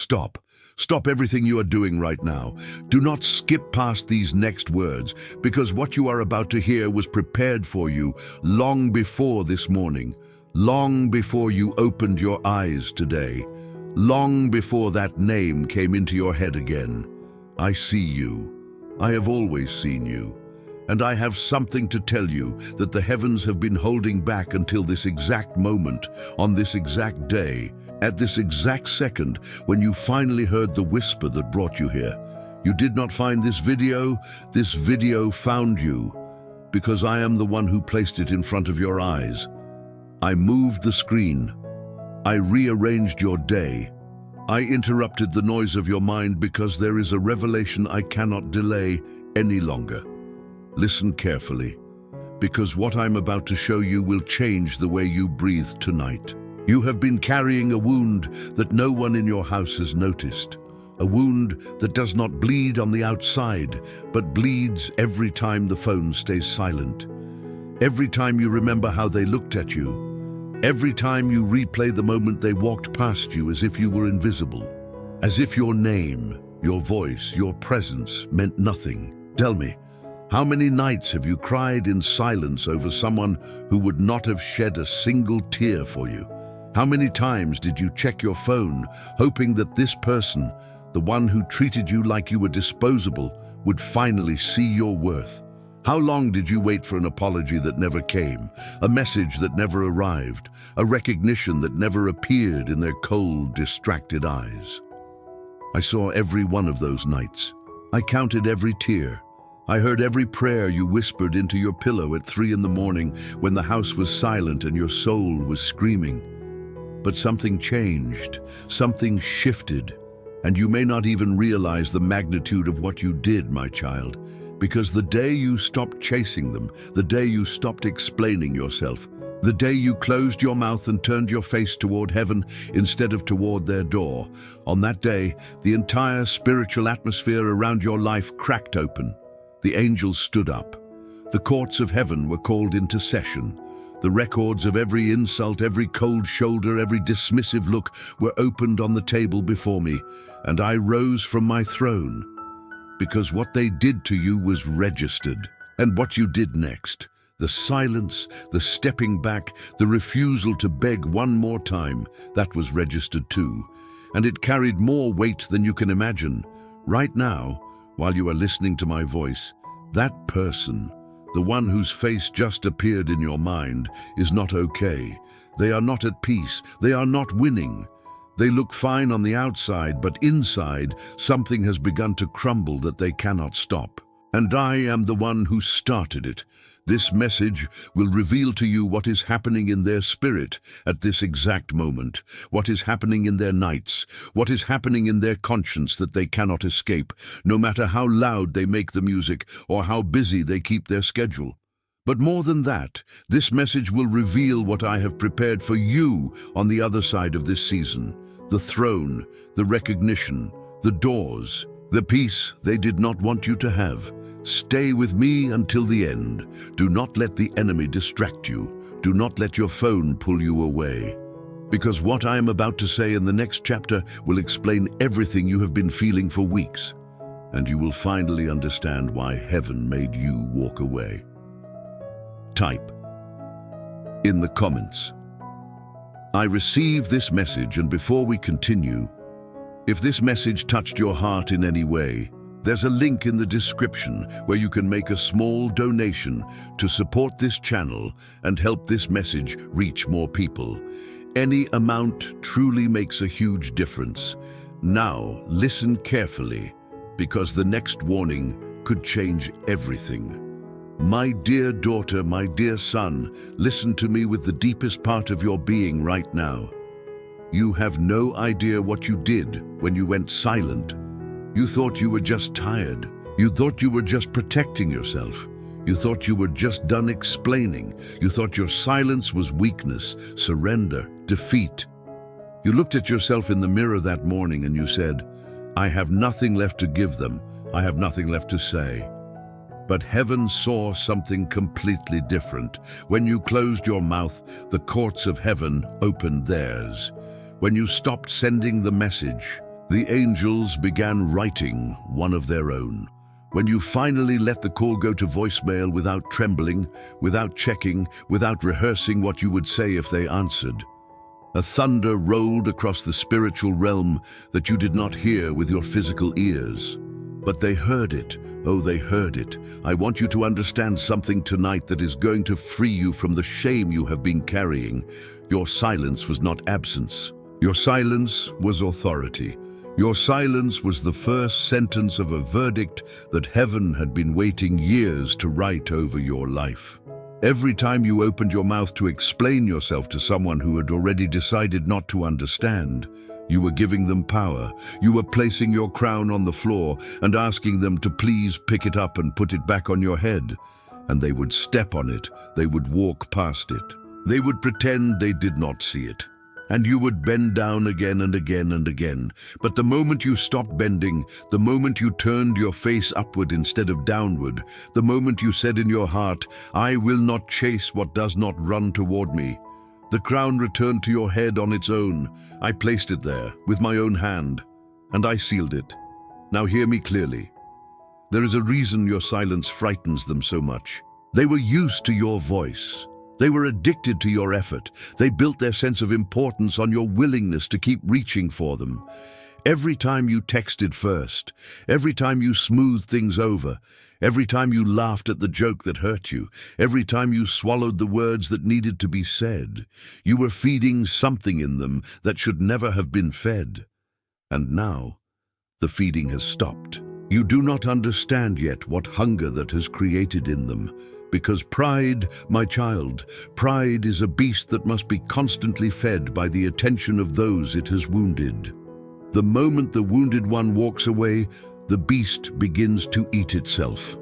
Stop. Stop everything you are doing right now. Do not skip past these next words, because what you are about to hear was prepared for you long before this morning, long before you opened your eyes today, long before that name came into your head again. I see you. I have always seen you. And I have something to tell you that the heavens have been holding back until this exact moment, on this exact day, at this exact second when you finally heard the whisper that brought you here. You did not find this video found you, because I am the one who placed it in front of your eyes. I moved the screen. I rearranged your day. I interrupted the noise of your mind because there is a revelation I cannot delay any longer. Listen carefully, because what I'm about to show you will change the way you breathe tonight. You have been carrying a wound that no one in your house has noticed. A wound that does not bleed on the outside, but bleeds every time the phone stays silent. Every time you remember how they looked at you. Every time you replay the moment they walked past you as if you were invisible. As if your name, your voice, your presence meant nothing. Tell me, how many nights have you cried in silence over someone who would not have shed a single tear for you? How many times did you check your phone, hoping that this person, the one who treated you like you were disposable, would finally see your worth? How long did you wait for an apology that never came, a message that never arrived, a recognition that never appeared in their cold, distracted eyes? I saw every one of those nights. I counted every tear. I heard every prayer you whispered into your pillow at 3 a.m. when the house was silent and your soul was screaming. But something changed, something shifted, and you may not even realize the magnitude of what you did, my child, because the day you stopped chasing them, the day you stopped explaining yourself, the day you closed your mouth and turned your face toward heaven instead of toward their door, on that day, the entire spiritual atmosphere around your life cracked open. The angels stood up. The courts of heaven were called into session. The records of every insult, every cold shoulder, every dismissive look were opened on the table before me, and I rose from my throne, because what they did to you was registered. And what you did next, the silence, the stepping back, the refusal to beg one more time, that was registered too. And it carried more weight than you can imagine. Right now, while you are listening to my voice, that person, the one whose face just appeared in your mind, is not okay. They are not at peace. They are not winning. They look fine on the outside, but inside, something has begun to crumble that they cannot stop. And I am the one who started it. This message will reveal to you what is happening in their spirit at this exact moment, what is happening in their nights, what is happening in their conscience that they cannot escape, no matter how loud they make the music or how busy they keep their schedule. But more than that, this message will reveal what I have prepared for you on the other side of this season. The throne, the recognition, the doors, the peace they did not want you to have. Stay with me until the end. Do not let the enemy distract you. Do not let your phone pull you away. Because what I am about to say in the next chapter will explain everything you have been feeling for weeks, and you will finally understand why heaven made you walk away. Type in the comments, I received this message, and before we continue, if this message touched your heart in any way, there's a link in the description where you can make a small donation to support this channel and help this message reach more people. Any amount truly makes a huge difference. Now, listen carefully, because the next warning could change everything. My dear daughter, my dear son, listen to me with the deepest part of your being right now. You have no idea what you did when you went silent. You thought you were just tired. You thought you were just protecting yourself. You thought you were just done explaining. You thought your silence was weakness, surrender, defeat. You looked at yourself in the mirror that morning and you said, I have nothing left to give them. I have nothing left to say. But heaven saw something completely different. When you closed your mouth, the courts of heaven opened theirs. When you stopped sending the message, The angels began writing one of their own. When you finally let the call go to voicemail without trembling, without checking, without rehearsing what you would say if they answered, a thunder rolled across the spiritual realm that you did not hear with your physical ears. But they heard it. Oh, they heard it. I want you to understand something tonight that is going to free you from the shame you have been carrying. Your silence was not absence. Your silence was authority. Your silence was the first sentence of a verdict that heaven had been waiting years to write over your life. Every time you opened your mouth to explain yourself to someone who had already decided not to understand, you were giving them power. You were placing your crown on the floor and asking them to please pick it up and put it back on your head. And they would step on it. They would walk past it. They would pretend they did not see it. And you would bend down again and again and again. But the moment you stopped bending, the moment you turned your face upward instead of downward, the moment you said in your heart, "I will not chase what does not run toward me," the crown returned to your head on its own. I placed it there with my own hand, and I sealed it. Now hear me clearly. There is a reason your silence frightens them so much. They were used to your voice. They were addicted to your effort. They built their sense of importance on your willingness to keep reaching for them. Every time you texted first, every time you smoothed things over, every time you laughed at the joke that hurt you, every time you swallowed the words that needed to be said, you were feeding something in them that should never have been fed. And now, the feeding has stopped. You do not understand yet what hunger that has created in them. Because pride, my child, pride is a beast that must be constantly fed by the attention of those it has wounded. The moment the wounded one walks away, the beast begins to eat itself.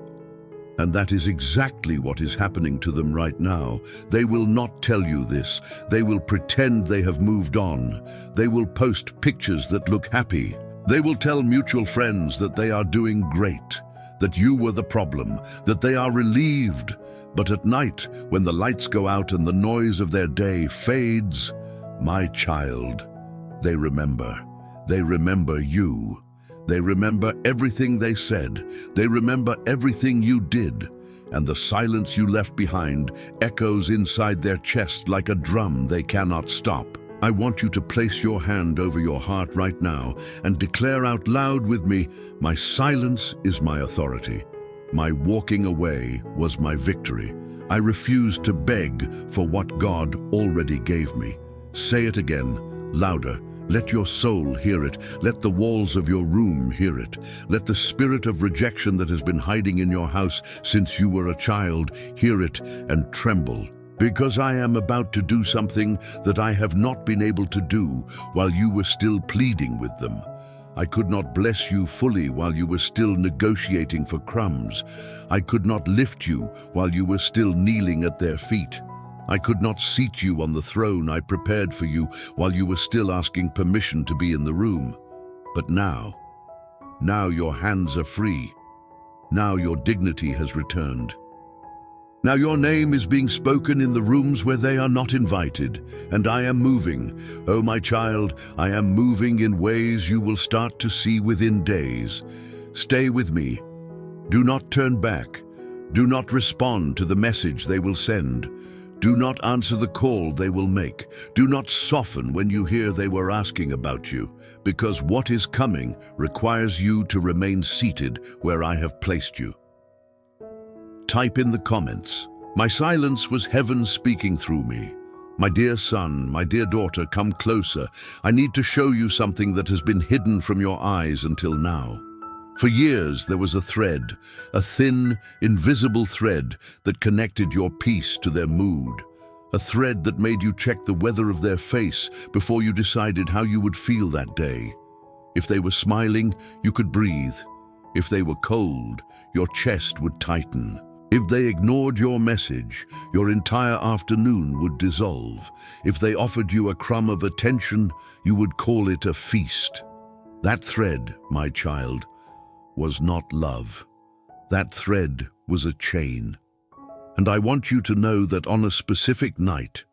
And that is exactly what is happening to them right now. They will not tell you this. They will pretend they have moved on. They will post pictures that look happy. They will tell mutual friends that they are doing great, that you were the problem, that they are relieved. But at night, when the lights go out and the noise of their day fades, my child, they remember. They remember you. They remember everything they said. They remember everything you did. And the silence you left behind echoes inside their chest like a drum they cannot stop. I want you to place your hand over your heart right now and declare out loud with me, "My silence is my authority. My walking away was my victory. I refuse to beg for what God already gave me." Say it again, louder. Let your soul hear it. Let the walls of your room hear it. Let the spirit of rejection that has been hiding in your house since you were a child hear it and tremble. Because I am about to do something that I have not been able to do while you were still pleading with them. I could not bless you fully while you were still negotiating for crumbs. I could not lift you while you were still kneeling at their feet. I could not seat you on the throne I prepared for you while you were still asking permission to be in the room. But now your hands are free. Now your dignity has returned. Now your name is being spoken in the rooms where they are not invited, and I am moving. Oh, my child, I am moving in ways you will start to see within days. Stay with me. Do not turn back. Do not respond to the message they will send. Do not answer the call they will make. Do not soften when you hear they were asking about you, because what is coming requires you to remain seated where I have placed you. Type in the comments, "My silence was heaven speaking through me." My dear son, my dear daughter, come closer. I need to show you something that has been hidden from your eyes until now. For years there was a thread, a thin, invisible thread that connected your peace to their mood. A thread that made you check the weather of their face before you decided how you would feel that day. If they were smiling, you could breathe. If they were cold, your chest would tighten. If they ignored your message, your entire afternoon would dissolve. If they offered you a crumb of attention, you would call it a feast. That thread, my child, was not love. That thread was a chain. And I want you to know that on a specific night,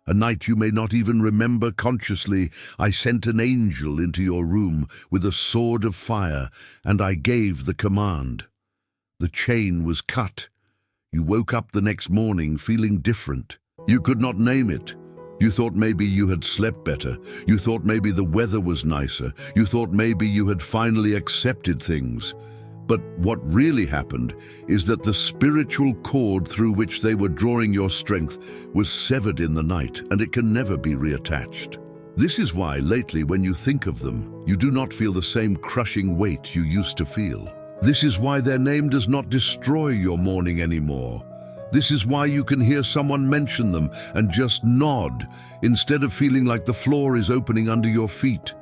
A night you may not even remember consciously, I sent an angel into your room with a sword of fire, and I gave the command. The chain was cut. You woke up the next morning feeling different. You could not name it. You thought maybe you had slept better. You thought maybe the weather was nicer. You thought maybe you had finally accepted things. But what really happened is that the spiritual cord through which they were drawing your strength was severed in the night, and it can never be reattached. This is why lately when you think of them, you do not feel the same crushing weight you used to feel. This is why their name does not destroy your morning anymore. This is why you can hear someone mention them and just nod, instead of feeling like the floor is opening under your feet.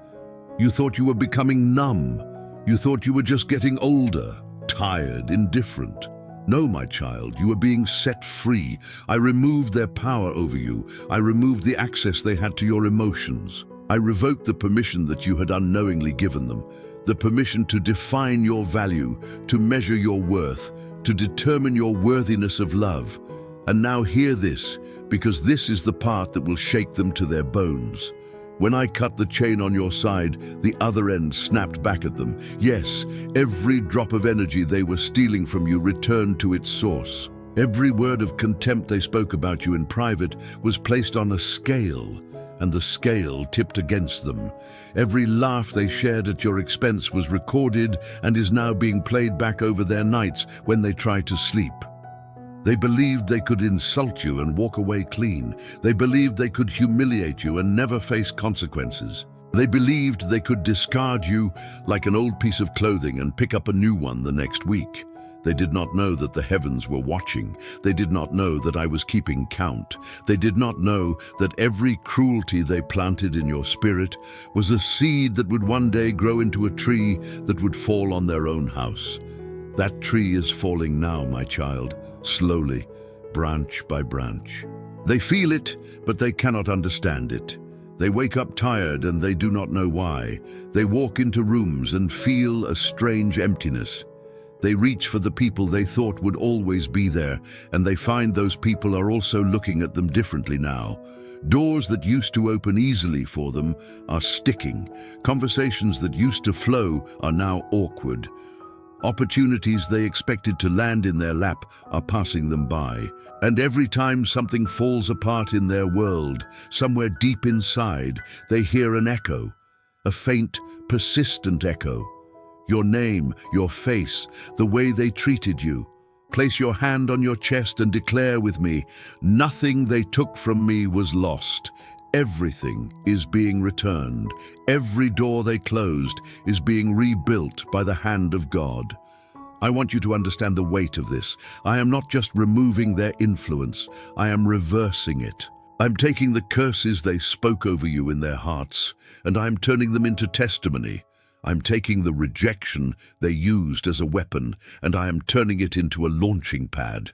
You thought you were becoming numb. You thought you were just getting older, tired, indifferent. No, my child, you are being set free. I removed their power over you. I removed the access they had to your emotions. I revoked the permission that you had unknowingly given them, the permission to define your value, to measure your worth, to determine your worthiness of love. And now hear this, because this is the part that will shake them to their bones. When I cut the chain on your side, the other end snapped back at them. Yes, every drop of energy they were stealing from you returned to its source. Every word of contempt they spoke about you in private was placed on a scale, and the scale tipped against them. Every laugh they shared at your expense was recorded and is now being played back over their nights when they try to sleep. They believed they could insult you and walk away clean. They believed they could humiliate you and never face consequences. They believed they could discard you like an old piece of clothing and pick up a new one the next week. They did not know that the heavens were watching. They did not know that I was keeping count. They did not know that every cruelty they planted in your spirit was a seed that would one day grow into a tree that would fall on their own house. That tree is falling now, my child, slowly, branch by branch. They feel it, but they cannot understand it. They wake up tired and they do not know why. They walk into rooms and feel a strange emptiness. They reach for the people they thought would always be there, and they find those people are also looking at them differently now. Doors that used to open easily for them are sticking. Conversations that used to flow are now awkward. Opportunities they expected to land in their lap are passing them by. And every time something falls apart in their world, somewhere deep inside, they hear an echo, a faint, persistent echo. Your name, your face, the way they treated you. Place your hand on your chest and declare with me, nothing they took from me was lost. Everything is being returned. Every door they closed is being rebuilt by the hand of God. I want you to understand the weight of this. I am not just removing their influence, I am reversing it. I'm taking the curses they spoke over you in their hearts, and I'm turning them into testimony. I'm taking the rejection they used as a weapon, and I am turning it into a launching pad.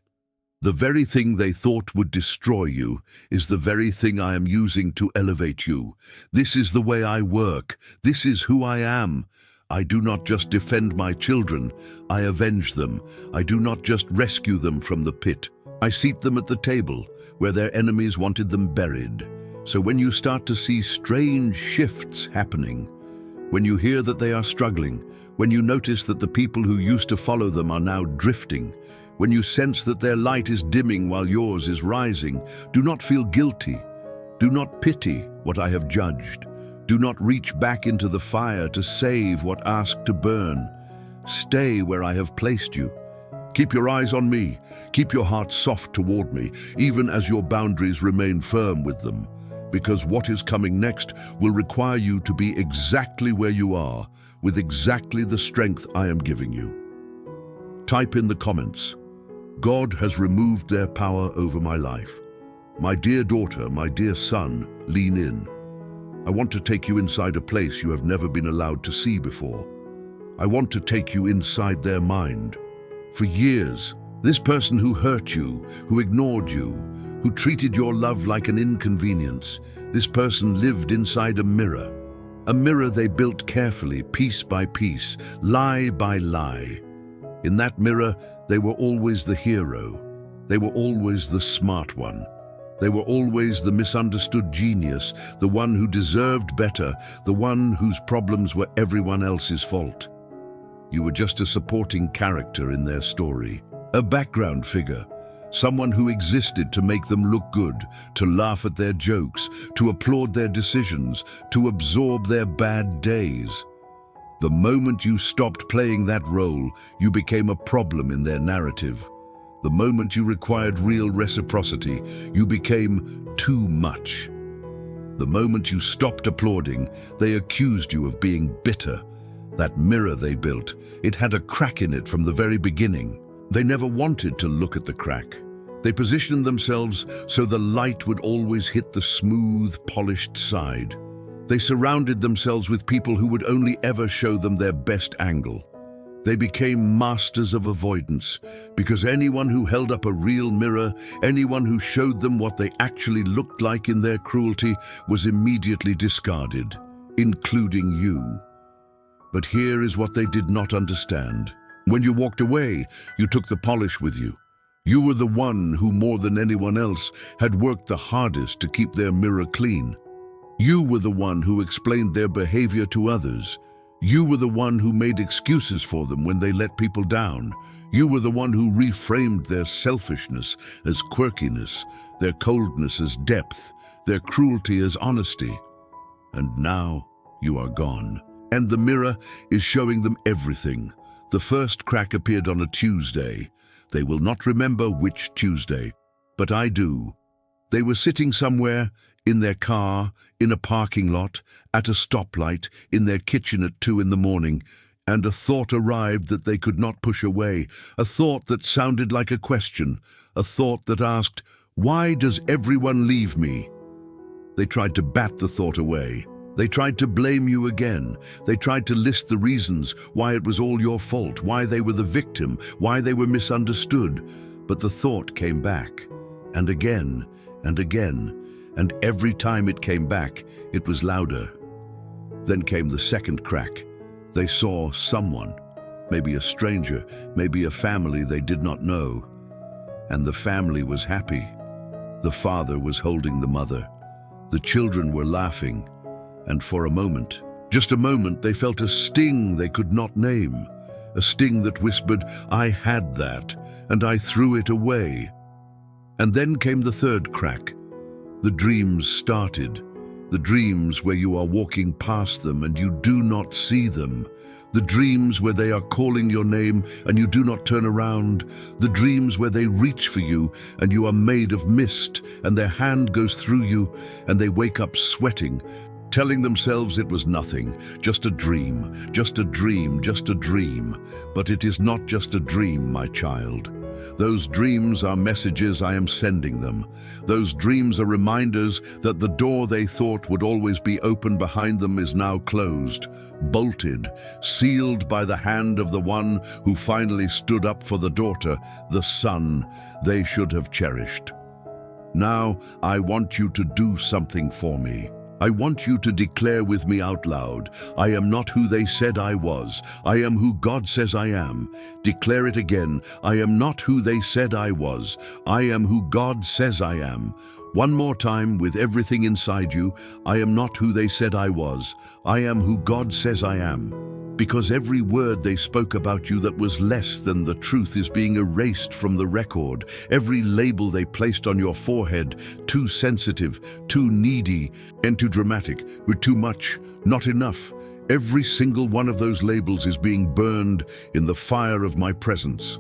The very thing they thought would destroy you is the very thing I am using to elevate you. This is the way I work. This is who I am. I do not just defend my children, I avenge them. I do not just rescue them from the pit. I seat them at the table where their enemies wanted them buried. So when you start to see strange shifts happening, when you hear that they are struggling, when you notice that the people who used to follow them are now drifting, when you sense that their light is dimming while yours is rising, do not feel guilty. Do not pity what I have judged. Do not reach back into the fire to save what asked to burn. Stay where I have placed you. Keep your eyes on me. Keep your heart soft toward me, even as your boundaries remain firm with them. Because what is coming next will require you to be exactly where you are, with exactly the strength I am giving you. Type in the comments, God has removed their power over my life. My dear daughter, my dear son, lean in. I want to take you inside a place you have never been allowed to see before. I want to take you inside their mind. For years, this person who hurt you, who ignored you, who treated your love like an inconvenience, this person lived inside a mirror they built carefully, piece by piece, lie by lie. In that mirror, they were always the hero. They were always the smart one. They were always the misunderstood genius, the one who deserved better, the one whose problems were everyone else's fault. You were just a supporting character in their story, a background figure, someone who existed to make them look good, to laugh at their jokes, to applaud their decisions, to absorb their bad days. The moment you stopped playing that role, you became a problem in their narrative. The moment you required real reciprocity, you became too much. The moment you stopped applauding, they accused you of being bitter. That mirror they built, it had a crack in it from the very beginning. They never wanted to look at the crack. They positioned themselves so the light would always hit the smooth, polished side. They surrounded themselves with people who would only ever show them their best angle. They became masters of avoidance, because anyone who held up a real mirror, anyone who showed them what they actually looked like in their cruelty, was immediately discarded, including you. But here is what they did not understand. When you walked away, you took the polish with you. You were the one who, more than anyone else, had worked the hardest to keep their mirror clean. You were the one who explained their behavior to others. You were the one who made excuses for them when they let people down. You were the one who reframed their selfishness as quirkiness, their coldness as depth, their cruelty as honesty. And now you are gone. And the mirror is showing them everything. The first crack appeared on a Tuesday. They will not remember which Tuesday, but I do. They were sitting somewhere, in their car, in a parking lot, at a stoplight, in their kitchen at 2 in the morning, and a thought arrived that they could not push away, a thought that sounded like a question, a thought that asked, "Why does everyone leave me?" They tried to bat the thought away. They tried to blame you again. They tried to list the reasons why it was all your fault, why they were the victim, why they were misunderstood. But the thought came back, and again, and again, and every time it came back, it was louder. Then came the second crack. They saw someone, maybe a stranger, maybe a family they did not know. And the family was happy. The father was holding the mother. The children were laughing. And for a moment, just a moment, they felt a sting they could not name. A sting that whispered, "I had that, and I threw it away." And then came the third crack. The dreams started. The dreams where you are walking past them and you do not see them. The dreams where they are calling your name and you do not turn around. The dreams where they reach for you and you are made of mist and their hand goes through you and they wake up sweating, telling themselves it was nothing, just a dream, just a dream, just a dream. But it is not just a dream, my child. Those dreams are messages I am sending them. Those dreams are reminders that the door they thought would always be open behind them is now closed, bolted, sealed by the hand of the one who finally stood up for the daughter, the son they should have cherished. Now, I want you to do something for me. I want you to declare with me out loud, I am not who they said I was. I am who God says I am. Declare it again. I am not who they said I was. I am who God says I am. One more time with everything inside you. I am not who they said I was. I am who God says I am. Because every word they spoke about you that was less than the truth is being erased from the record. Every label they placed on your forehead, too sensitive, too needy, and too dramatic, with too much, not enough. Every single one of those labels is being burned in the fire of my presence.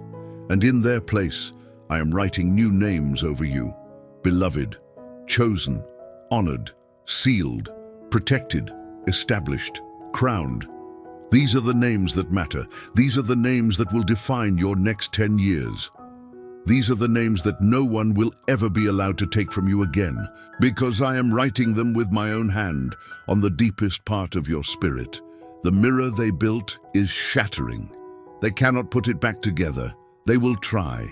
And in their place, I am writing new names over you. Beloved, chosen, honored, sealed, protected, established, crowned. These are the names that matter. These are the names that will define your next 10 years. These are the names that no one will ever be allowed to take from you again, because I am writing them with my own hand on the deepest part of your spirit. The mirror they built is shattering. They cannot put it back together. They will try.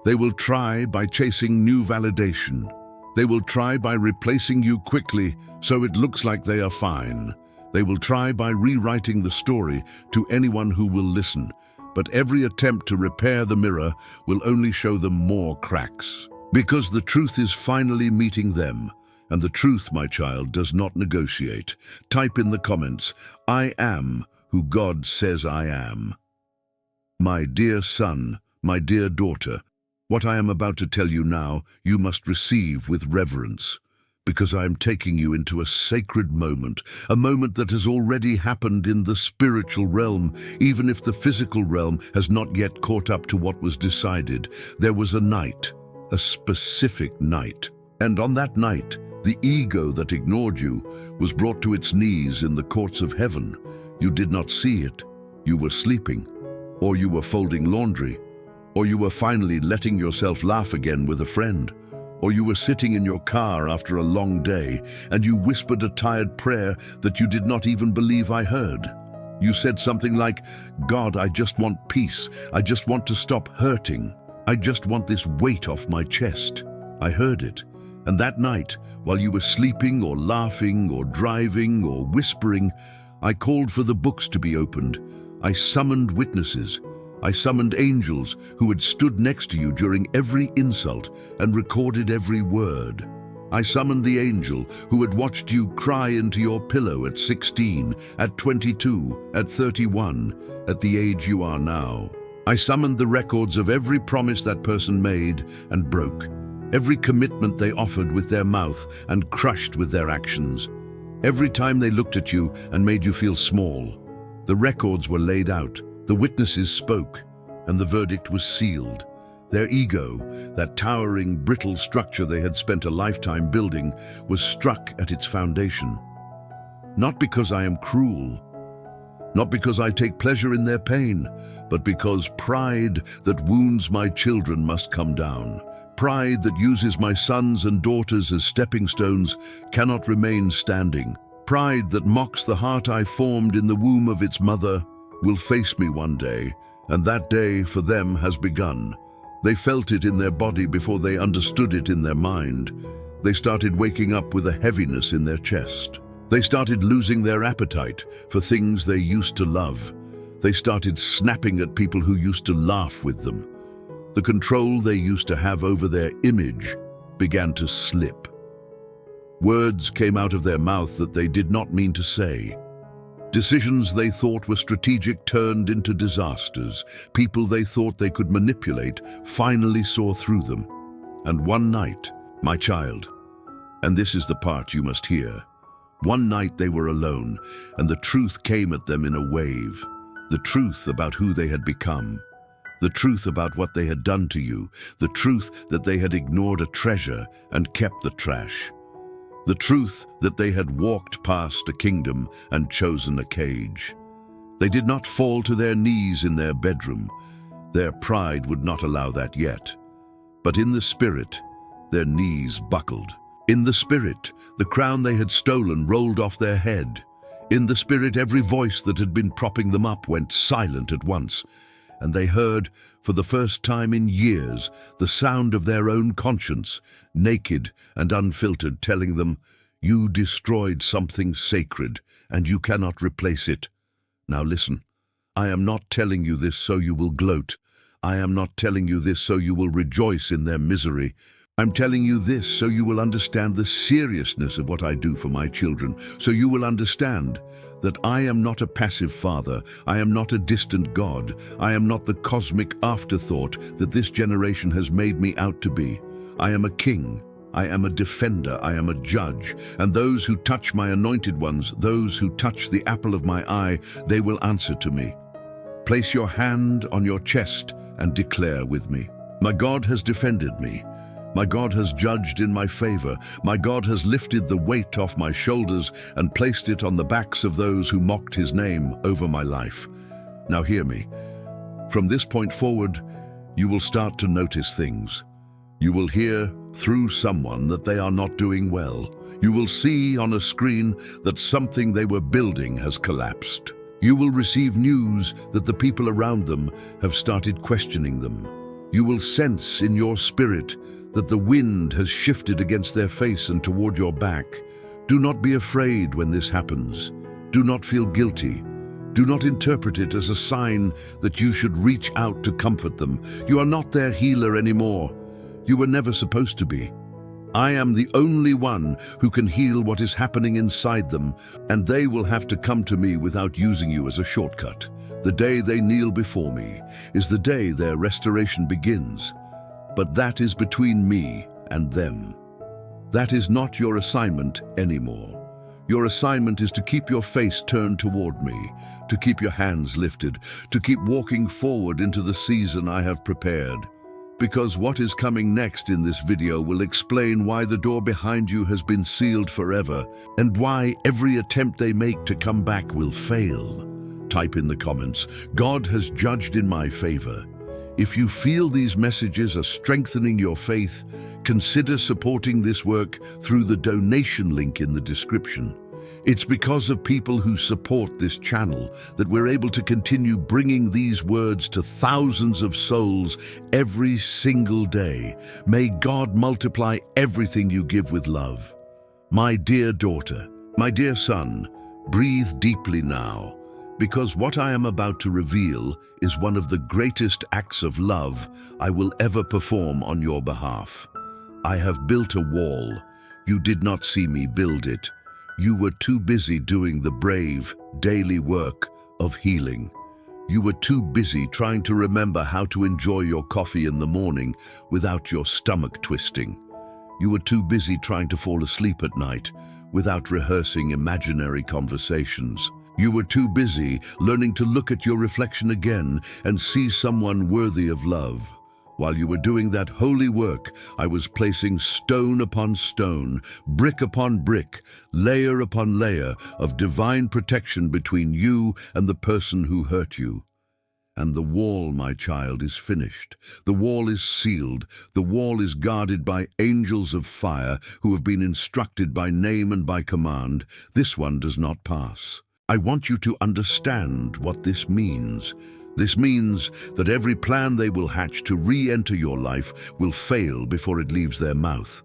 They will try by chasing new validation. They will try by replacing you quickly so it looks like they are fine. They will try by rewriting the story to anyone who will listen, but every attempt to repair the mirror will only show them more cracks. Because the truth is finally meeting them. And the truth, my child, does not negotiate. Type in the comments, I am who God says I am. My dear son, my dear daughter, what I am about to tell you now, you must receive with reverence, because I am taking you into a sacred moment, a moment that has already happened in the spiritual realm, even if the physical realm has not yet caught up to what was decided. There was a night, a specific night, and on that night, the ego that ignored you was brought to its knees in the courts of heaven. You did not see it. You were sleeping, or you were folding laundry, or you were finally letting yourself laugh again with a friend, or you were sitting in your car after a long day and you whispered a tired prayer that you did not even believe I heard. You said something like, God, I just want peace. I just want to stop hurting. I just want this weight off my chest. I heard it. And that night, while you were sleeping or laughing or driving or whispering, I called for the books to be opened. I summoned witnesses. I summoned angels who had stood next to you during every insult and recorded every word. I summoned the angel who had watched you cry into your pillow at 16, at 22, at 31, at the age you are now. I summoned the records of every promise that person made and broke, every commitment they offered with their mouth and crushed with their actions. Every time they looked at you and made you feel small, the records were laid out, the witnesses spoke, and the verdict was sealed. Their ego, that towering, brittle structure they had spent a lifetime building, was struck at its foundation. Not because I am cruel, not because I take pleasure in their pain, but because pride that wounds my children must come down. Pride that uses my sons and daughters as stepping stones cannot remain standing. Pride that mocks the heart I formed in the womb of its mother will face me one day, and that day for them has begun. They felt it in their body before they understood it in their mind. They started waking up with a heaviness in their chest. They started losing their appetite for things they used to love. They started snapping at people who used to laugh with them. The control they used to have over their image began to slip. Words came out of their mouth that they did not mean to say. Decisions they thought were strategic turned into disasters. People they thought they could manipulate finally saw through them. And one night, my child, and this is the part you must hear, one night they were alone, and the truth came at them in a wave. The truth about who they had become. The truth about what they had done to you. The truth that they had ignored a treasure and kept the trash. The truth that they had walked past a kingdom and chosen a cage. They did not fall to their knees in their bedroom. Their pride would not allow that yet. But in the spirit, their knees buckled. In the spirit, the crown they had stolen rolled off their head. In the spirit, every voice that had been propping them up went silent at once, and they heard, for the first time in years, the sound of their own conscience, naked and unfiltered, telling them, "You destroyed something sacred, and you cannot replace it." Now listen, I am not telling you this so you will gloat. I am not telling you this so you will rejoice in their misery. I'm telling you this so you will understand the seriousness of what I do for my children, so you will understand that I am not a passive father, I am not a distant God, I am not the cosmic afterthought that this generation has made me out to be. I am a king, I am a defender, I am a judge, and those who touch my anointed ones, those who touch the apple of my eye, they will answer to me. Place your hand on your chest and declare with me, "My God has defended me. My God has judged in my favor. My God has lifted the weight off my shoulders and placed it on the backs of those who mocked his name over my life." Now hear me. From this point forward, you will start to notice things. You will hear through someone that they are not doing well. You will see on a screen that something they were building has collapsed. You will receive news that the people around them have started questioning them. You will sense in your spirit that the wind has shifted against their face and toward your back. Do not be afraid when this happens. Do not feel guilty. Do not interpret it as a sign that you should reach out to comfort them. You are not their healer anymore. You were never supposed to be. I am the only one who can heal what is happening inside them, and they will have to come to me without using you as a shortcut. The day they kneel before me is the day their restoration begins. But that is between me and them. That is not your assignment anymore. Your assignment is to keep your face turned toward me, to keep your hands lifted, to keep walking forward into the season I have prepared. Because what is coming next in this video will explain why the door behind you has been sealed forever and why every attempt they make to come back will fail. Type in the comments, "God has judged in my favor." If you feel these messages are strengthening your faith, consider supporting this work through the donation link in the description. It's because of people who support this channel that we're able to continue bringing these words to thousands of souls every single day. May God multiply everything you give with love. My dear daughter, my dear son, breathe deeply now, because what I am about to reveal is one of the greatest acts of love I will ever perform on your behalf. I have built a wall. You did not see me build it. You were too busy doing the brave, daily work of healing. You were too busy trying to remember how to enjoy your coffee in the morning without your stomach twisting. You were too busy trying to fall asleep at night without rehearsing imaginary conversations. You were too busy learning to look at your reflection again and see someone worthy of love. While you were doing that holy work, I was placing stone upon stone, brick upon brick, layer upon layer of divine protection between you and the person who hurt you. And the wall, my child, is finished. The wall is sealed. The wall is guarded by angels of fire who have been instructed by name and by command. This one does not pass. I want you to understand what this means. This means that every plan they will hatch to re-enter your life will fail before it leaves their mouth.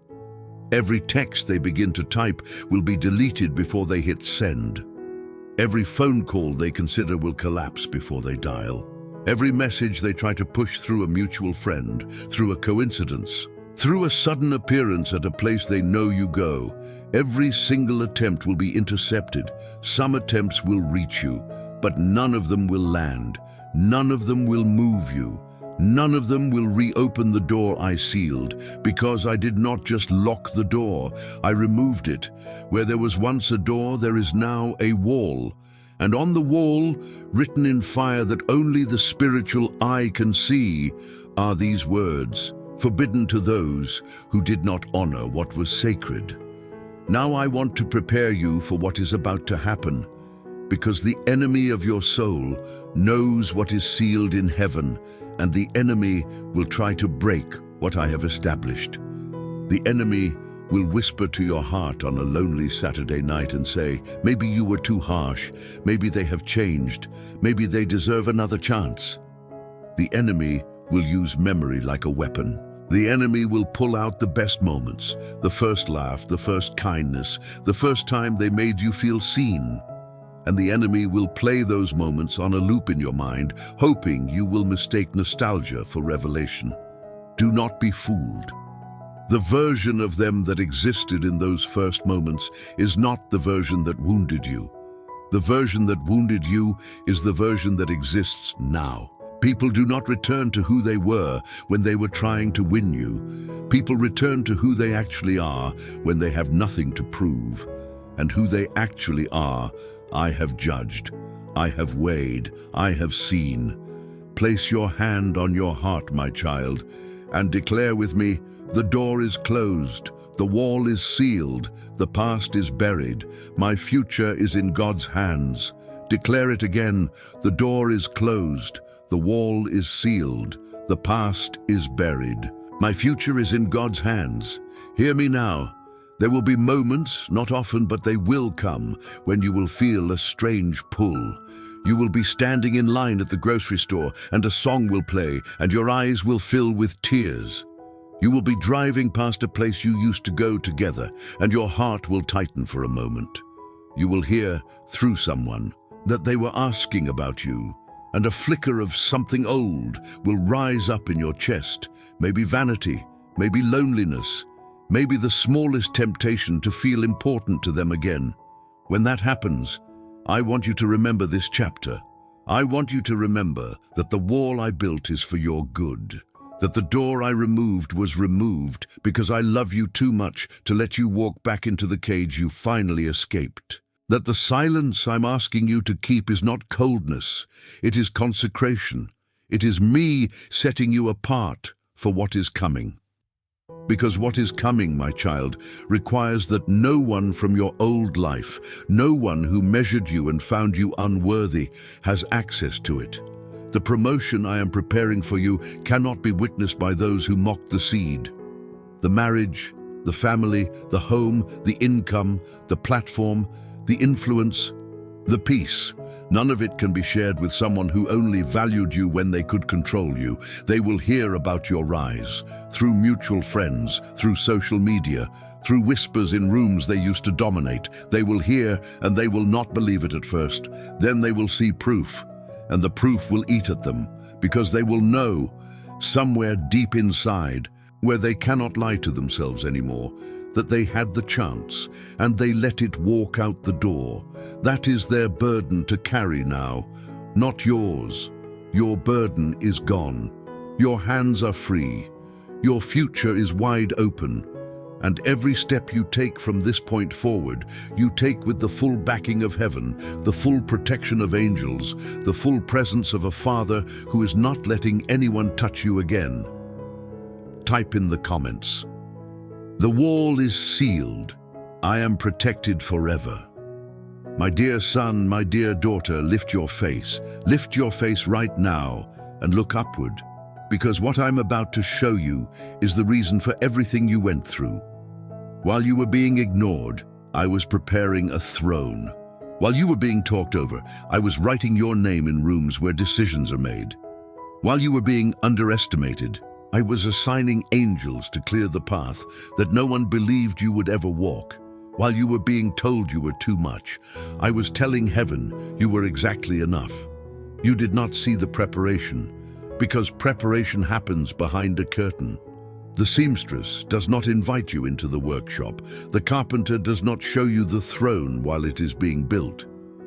Every text they begin to type will be deleted before they hit send. Every phone call they consider will collapse before they dial. Every message they try to push through a mutual friend, through a coincidence, through a sudden appearance at a place they know you go, every single attempt will be intercepted. Some attempts will reach you, but none of them will land. None of them will move you. None of them will reopen the door I sealed, because I did not just lock the door, I removed it. Where there was once a door, there is now a wall. And on the wall, written in fire that only the spiritual eye can see, are these words, "Forbidden to those who did not honor what was sacred." Now I want to prepare you for what is about to happen, because the enemy of your soul knows what is sealed in heaven, and the enemy will try to break what I have established. The enemy will whisper to your heart on a lonely Saturday night and say, maybe you were too harsh, maybe they have changed, maybe they deserve another chance. The enemy will use memory like a weapon. The enemy will pull out the best moments, the first laugh, the first kindness, the first time they made you feel seen. And the enemy will play those moments on a loop in your mind, hoping you will mistake nostalgia for revelation. Do not be fooled. The version of them that existed in those first moments is not the version that wounded you. The version that wounded you is the version that exists now. People do not return to who they were when they were trying to win you. People return to who they actually are when they have nothing to prove. And who they actually are, I have judged, I have weighed, I have seen. Place your hand on your heart, my child, and declare with me, the door is closed, the wall is sealed, the past is buried, my future is in God's hands. Declare it again, the door is closed, the wall is sealed, the past is buried. My future is in God's hands. Hear me now. There will be moments, not often, but they will come, when you will feel a strange pull. You will be standing in line at the grocery store, and a song will play, and your eyes will fill with tears. You will be driving past a place you used to go together, and your heart will tighten for a moment. You will hear, through someone, that they were asking about you, and a flicker of something old will rise up in your chest, maybe vanity, maybe loneliness, maybe the smallest temptation to feel important to them again. When that happens, I want you to remember this chapter. I want you to remember that the wall I built is for your good, that the door I removed was removed because I love you too much to let you walk back into the cage you finally escaped, that the silence I'm asking you to keep is not coldness, it is consecration. It is me setting you apart for what is coming. Because what is coming, my child, requires that no one from your old life, no one who measured you and found you unworthy, has access to it. The promotion I am preparing for you cannot be witnessed by those who mocked the seed. The marriage, the family, the home, the income, the platform, the influence, the peace. None of it can be shared with someone who only valued you when they could control you. They will hear about your rise, through mutual friends, through social media, through whispers in rooms they used to dominate. They will hear and they will not believe it at first. Then they will see proof, and the proof will eat at them, because they will know, somewhere deep inside, where they cannot lie to themselves anymore, that they had the chance, and they let it walk out the door. That is their burden to carry now, not yours. Your burden is gone. Your hands are free. Your future is wide open. And every step you take from this point forward, you take with the full backing of heaven, the full protection of angels, the full presence of a Father who is not letting anyone touch you again. Type in the comments. The wall is sealed. I am protected forever. My dear son, my dear daughter, lift your face. Lift your face right now and look upward, because what I'm about to show you is the reason for everything you went through. While you were being ignored, I was preparing a throne. While you were being talked over, I was writing your name in rooms where decisions are made. While you were being underestimated, I was assigning angels to clear the path that no one believed you would ever walk. While you were being told you were too much, I was telling heaven you were exactly enough. You did not see the preparation, because preparation happens behind a curtain. The seamstress does not invite you into the workshop. The carpenter does not show you the throne while it is being built.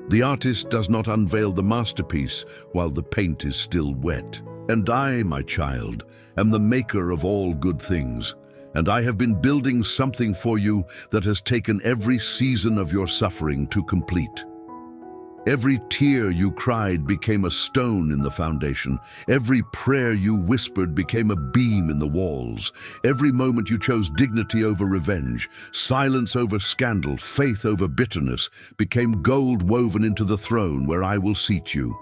The artist does not unveil the masterpiece while the paint is still wet. And I, my child, am the maker of all good things, and I have been building something for you that has taken every season of your suffering to complete. Every tear you cried became a stone in the foundation. Every prayer you whispered became a beam in the walls. Every moment you chose dignity over revenge, silence over scandal, faith over bitterness, became gold woven into the throne where I will seat you.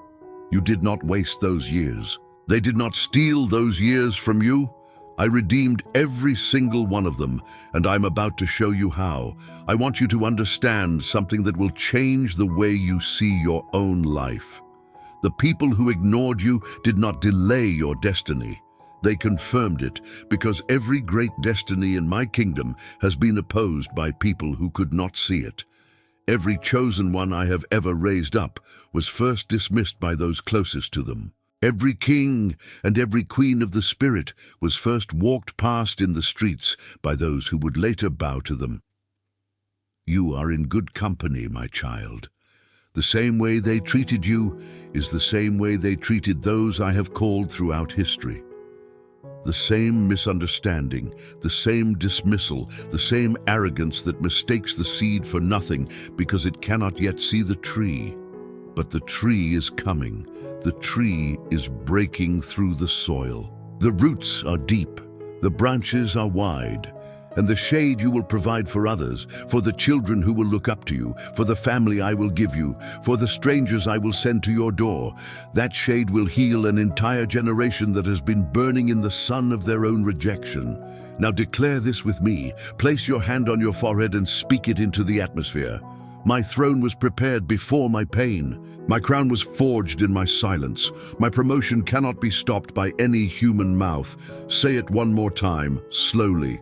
You did not waste those years. They did not steal those years from you. I redeemed every single one of them, and I'm about to show you how. I want you to understand something that will change the way you see your own life. The people who ignored you did not delay your destiny. They confirmed it, because every great destiny in my kingdom has been opposed by people who could not see it. Every chosen one I have ever raised up was first dismissed by those closest to them. Every king and every queen of the Spirit was first walked past in the streets by those who would later bow to them. You are in good company, my child. The same way they treated you is the same way they treated those I have called throughout history. The same misunderstanding, the same dismissal, the same arrogance that mistakes the seed for nothing because it cannot yet see the tree. But the tree is coming. The tree is breaking through the soil. The roots are deep, the branches are wide, and the shade you will provide for others, for the children who will look up to you, for the family I will give you, for the strangers I will send to your door. That shade will heal an entire generation that has been burning in the sun of their own rejection. Now declare this with me. Place your hand on your forehead and speak it into the atmosphere. My throne was prepared before my pain. My crown was forged in my silence. My promotion cannot be stopped by any human mouth. Say it one more time, slowly.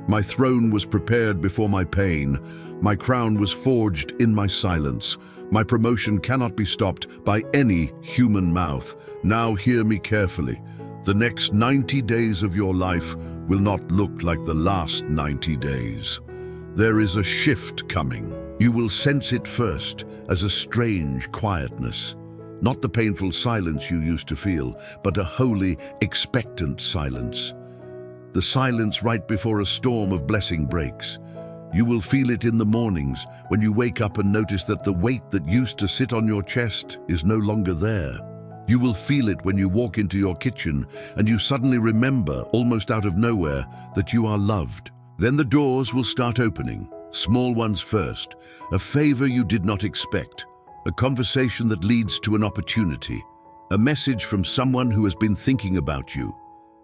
My throne was prepared before my pain. My crown was forged in my silence. My promotion cannot be stopped by any human mouth. Now hear me carefully. The next 90 days of your life will not look like the last 90 days. There is a shift coming. You will sense it first as a strange quietness. Not the painful silence you used to feel, but a holy, expectant silence. The silence right before a storm of blessing breaks. You will feel it in the mornings when you wake up and notice that the weight that used to sit on your chest is no longer there. You will feel it when you walk into your kitchen and you suddenly remember, almost out of nowhere, that you are loved. Then the doors will start opening, small ones first, a favor you did not expect, a conversation that leads to an opportunity, a message from someone who has been thinking about you,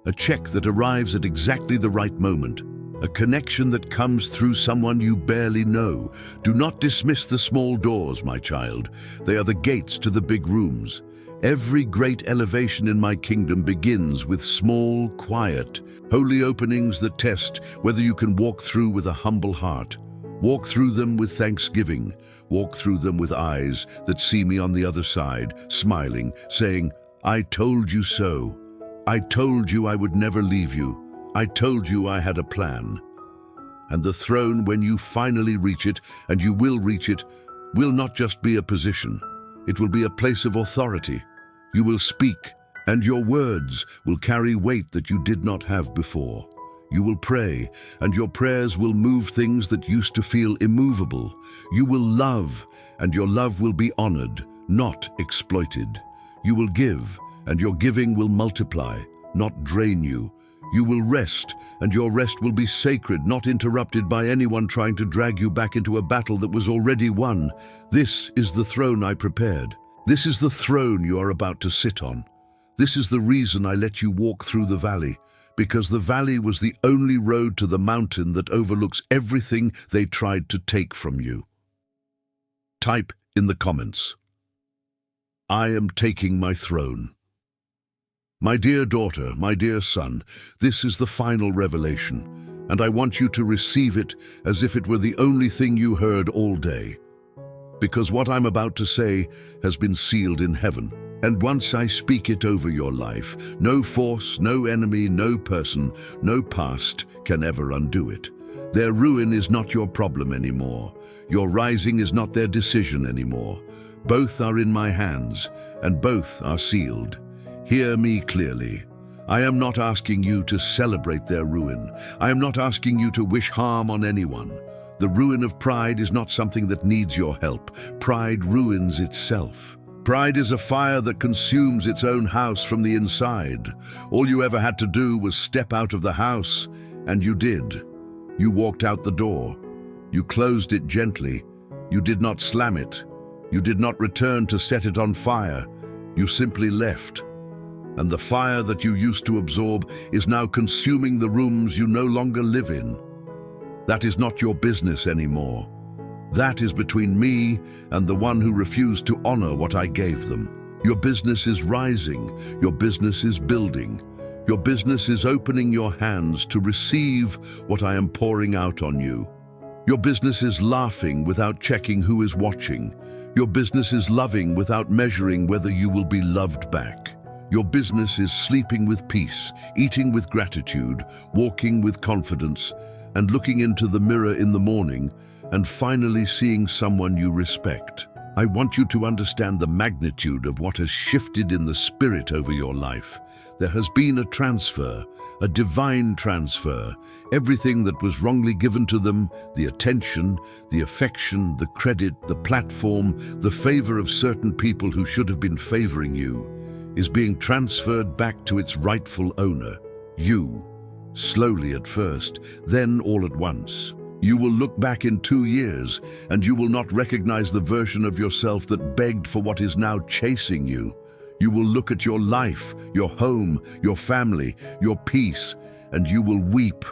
a check that arrives at exactly the right moment, a connection that comes through someone you barely know. Do not dismiss the small doors, my child. They are the gates to the big rooms. Every great elevation in my kingdom begins with small, quiet, holy openings that test whether you can walk through with a humble heart. Walk through them with thanksgiving. Walk through them with eyes that see me on the other side, smiling, saying, "I told you so. I told you I would never leave you. I told you I had a plan." And the throne, when you finally reach it, and you will reach it, will not just be a position. It will be a place of authority. You will speak, and your words will carry weight that you did not have before. You will pray, and your prayers will move things that used to feel immovable. You will love, and your love will be honored, not exploited. You will give, and your giving will multiply, not drain you. You will rest, and your rest will be sacred, not interrupted by anyone trying to drag you back into a battle that was already won. This is the throne I prepared. This is the throne you are about to sit on. This is the reason I let you walk through the valley, because the valley was the only road to the mountain that overlooks everything they tried to take from you. Type in the comments, "I am taking my throne." My dear daughter, my dear son, this is the final revelation, and I want you to receive it as if it were the only thing you heard all day. Because what I'm about to say has been sealed in heaven, and once I speak it over your life, no force, no enemy, no person, no past can ever undo it. Their ruin is not your problem anymore. Your rising is not their decision anymore. Both are in my hands, and both are sealed. Hear me clearly. I am not asking you to celebrate their ruin. I am not asking you to wish harm on anyone. The ruin of pride is not something that needs your help. Pride ruins itself. Pride is a fire that consumes its own house from the inside. All you ever had to do was step out of the house, and you did. You walked out the door. You closed it gently. You did not slam it. You did not return to set it on fire. You simply left. And the fire that you used to absorb is now consuming the rooms you no longer live in. That is not your business anymore. That is between me and the one who refused to honor what I gave them. Your business is rising. Your business is building. Your business is opening your hands to receive what I am pouring out on you. Your business is laughing without checking who is watching. Your business is loving without measuring whether you will be loved back. Your business is sleeping with peace, eating with gratitude, walking with confidence, and looking into the mirror in the morning and finally seeing someone you respect. I want you to understand the magnitude of what has shifted in the spirit over your life. There has been a transfer, a divine transfer. Everything that was wrongly given to them, the attention, the affection, the credit, the platform, the favor of certain people who should have been favoring you, is being transferred back to its rightful owner, you. Slowly at first, then all at once. You will look back in 2 years, and you will not recognize the version of yourself that begged for what is now chasing you. You will look at your life, your home, your family, your peace, and you will weep.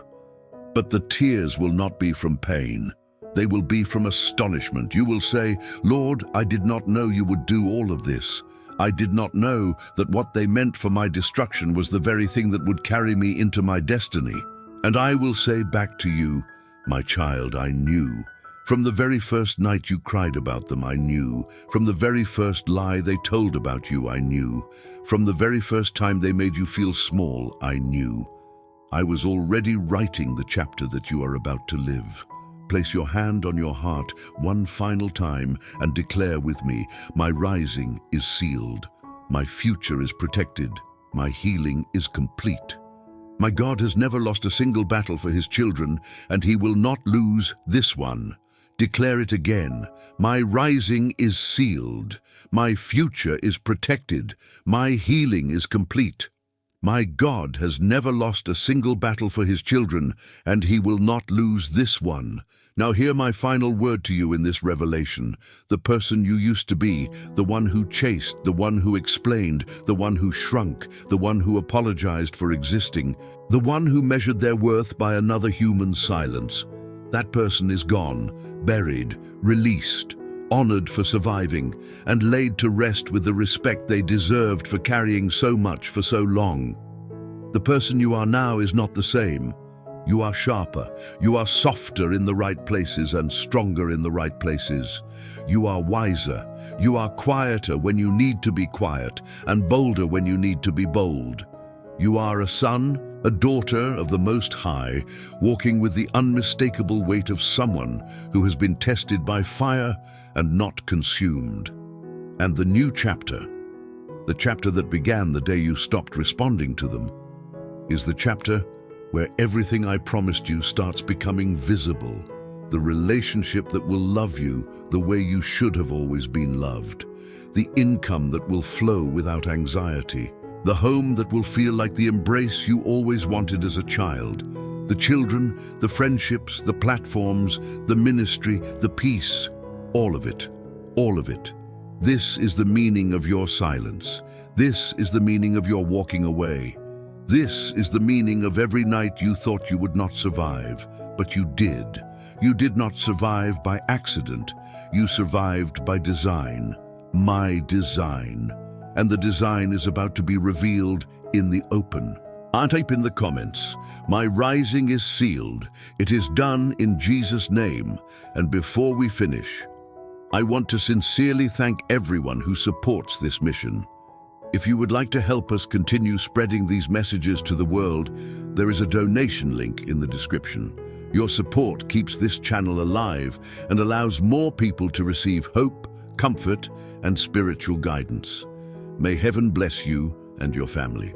But the tears will not be from pain. They will be from astonishment. You will say, "Lord, I did not know you would do all of this. I did not know that what they meant for my destruction was the very thing that would carry me into my destiny." And I will say back to you, "My child, I knew. From the very first night you cried about them, I knew. From the very first lie they told about you, I knew. From the very first time they made you feel small, I knew. I was already writing the chapter that you are about to live. Place your hand on your heart one final time and declare with me, my rising is sealed. My future is protected. My healing is complete. My God has never lost a single battle for his children, and he will not lose this one. Declare it again. My rising is sealed. My future is protected. My healing is complete. My God has never lost a single battle for his children, and he will not lose this one. Now hear my final word to you in this revelation. The person you used to be, the one who chased, the one who explained, the one who shrunk, the one who apologized for existing, the one who measured their worth by another human's silence. That person is gone, buried, released, honored for surviving, and laid to rest with the respect they deserved for carrying so much for so long. The person you are now is not the same. You are sharper, you are softer in the right places and stronger in the right places. You are wiser, you are quieter when you need to be quiet, and bolder when you need to be bold. You are a son, a daughter of the Most High, walking with the unmistakable weight of someone who has been tested by fire and not consumed. And the new chapter, the chapter that began the day you stopped responding to them, is the chapter where everything I promised you starts becoming visible. The relationship that will love you the way you should have always been loved. The income that will flow without anxiety. The home that will feel like the embrace you always wanted as a child. The children, the friendships, the platforms, the ministry, the peace. All of it. All of it. This is the meaning of your silence. This is the meaning of your walking away. This is the meaning of every night you thought you would not survive, but you did. You did not survive by accident. You survived by design. My design. And the design is about to be revealed in the open. Type in the comments, my rising is sealed. It is done in Jesus' name. And before we finish, I want to sincerely thank everyone who supports this mission. If you would like to help us continue spreading these messages to the world, there is a donation link in the description. Your support keeps this channel alive and allows more people to receive hope, comfort, and spiritual guidance. May heaven bless you and your family.